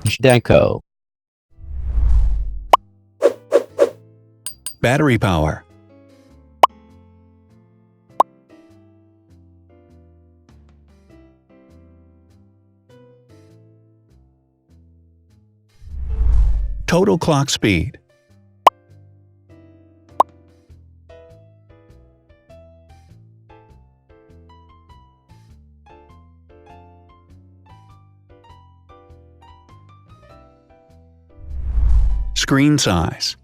Zhdanko. Battery power. Total clock speed. Screen size.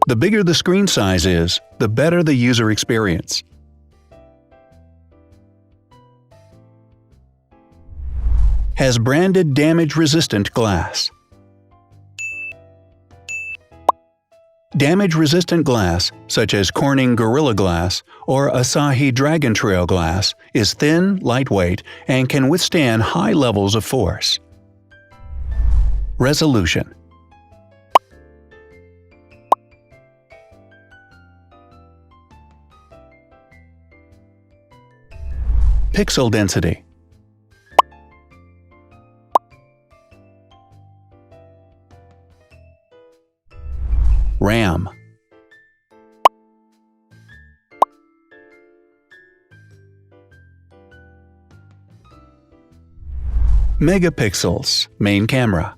The bigger the screen size is, the better the user experience. Has branded damage-resistant glass. Damage-resistant glass, such as Corning Gorilla Glass or Asahi Dragon Trail glass, is thin, lightweight, and can withstand high levels of force. Resolution. Pixel density. RAM. Megapixels, main camera.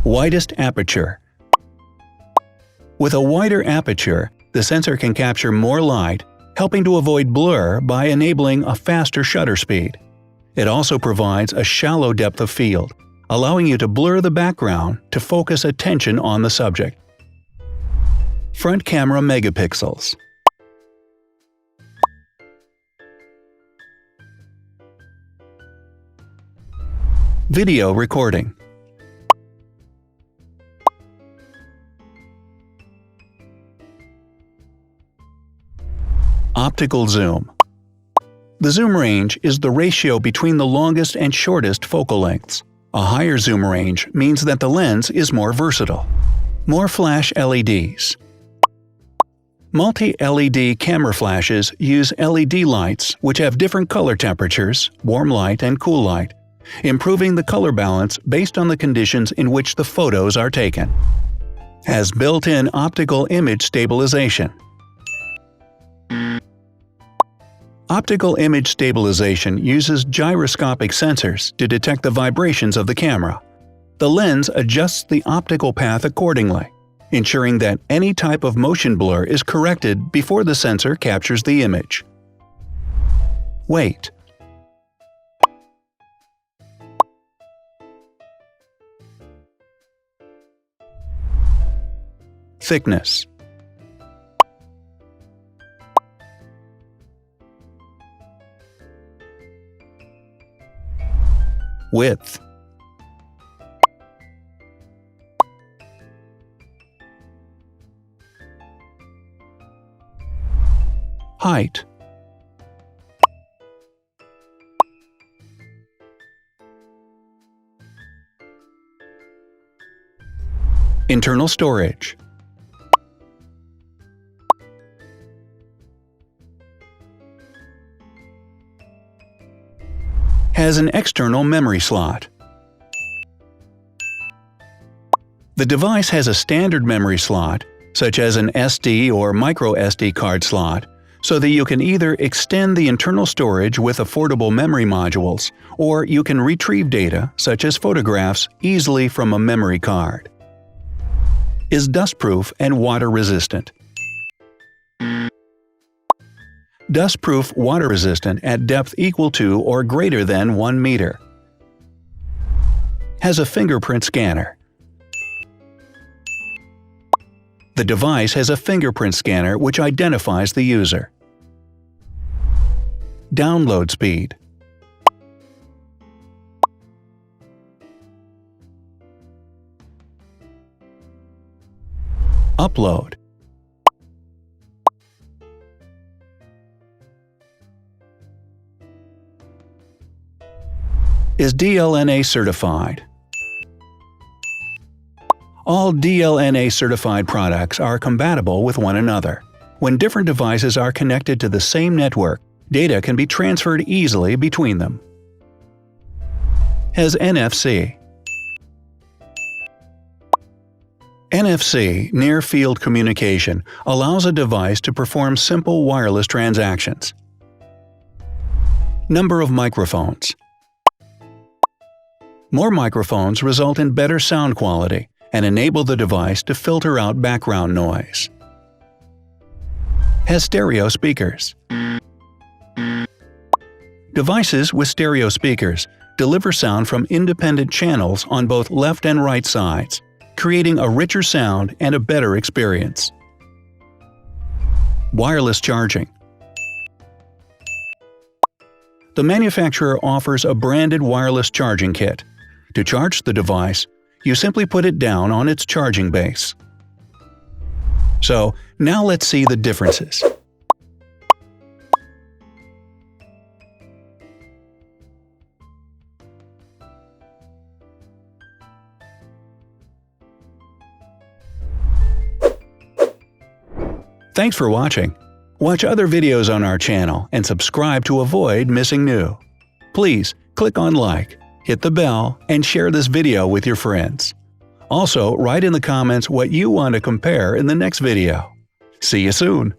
Widest aperture. With a wider aperture, the sensor can capture more light, helping to avoid blur by enabling a faster shutter speed. It also provides a shallow depth of field, allowing you to blur the background to focus attention on the subject. Front camera megapixels. Video recording. Optical zoom. The zoom range is the ratio between the longest and shortest focal lengths. A higher zoom range means that the lens is more versatile. More flash LEDs. Multi-LED camera flashes use LED lights which have different color temperatures, warm light and cool light, improving the color balance based on the conditions in which the photos are taken. Has built-in optical image stabilization. Optical image stabilization uses gyroscopic sensors to detect the vibrations of the camera. The lens adjusts the optical path accordingly, ensuring that any type of motion blur is corrected before the sensor captures the image. Weight. Thickness. Width. Height. Internal storage. Has an external memory slot. The device has a standard memory slot, such as an SD or micro SD card slot, so that you can either extend the internal storage with affordable memory modules, or you can retrieve data, such as photographs, easily from a memory card. Is dustproof and water-resistant. Dustproof water-resistant at depth equal to or greater than 1 meter. Has a fingerprint scanner. The device has a fingerprint scanner which identifies the user. Download speed. Upload. Is DLNA certified. All DLNA certified products are compatible with one another. When different devices are connected to the same network, data can be transferred easily between them. Has NFC. NFC, near-field communication, allows a device to perform simple wireless transactions. Number of microphones. More microphones result in better sound quality and enable the device to filter out background noise. Has stereo speakers. Devices with stereo speakers deliver sound from independent channels on both left and right sides, creating a richer sound and a better experience. Wireless charging. The manufacturer offers a branded wireless charging kit. To charge the device, you simply put it down on its charging base. So, now let's see the differences. Thanks for watching. Watch other videos on our channel and subscribe to avoid missing new. Please click on like, hit the bell, and share this video with your friends. Also, write in the comments what you want to compare in the next video. See you soon!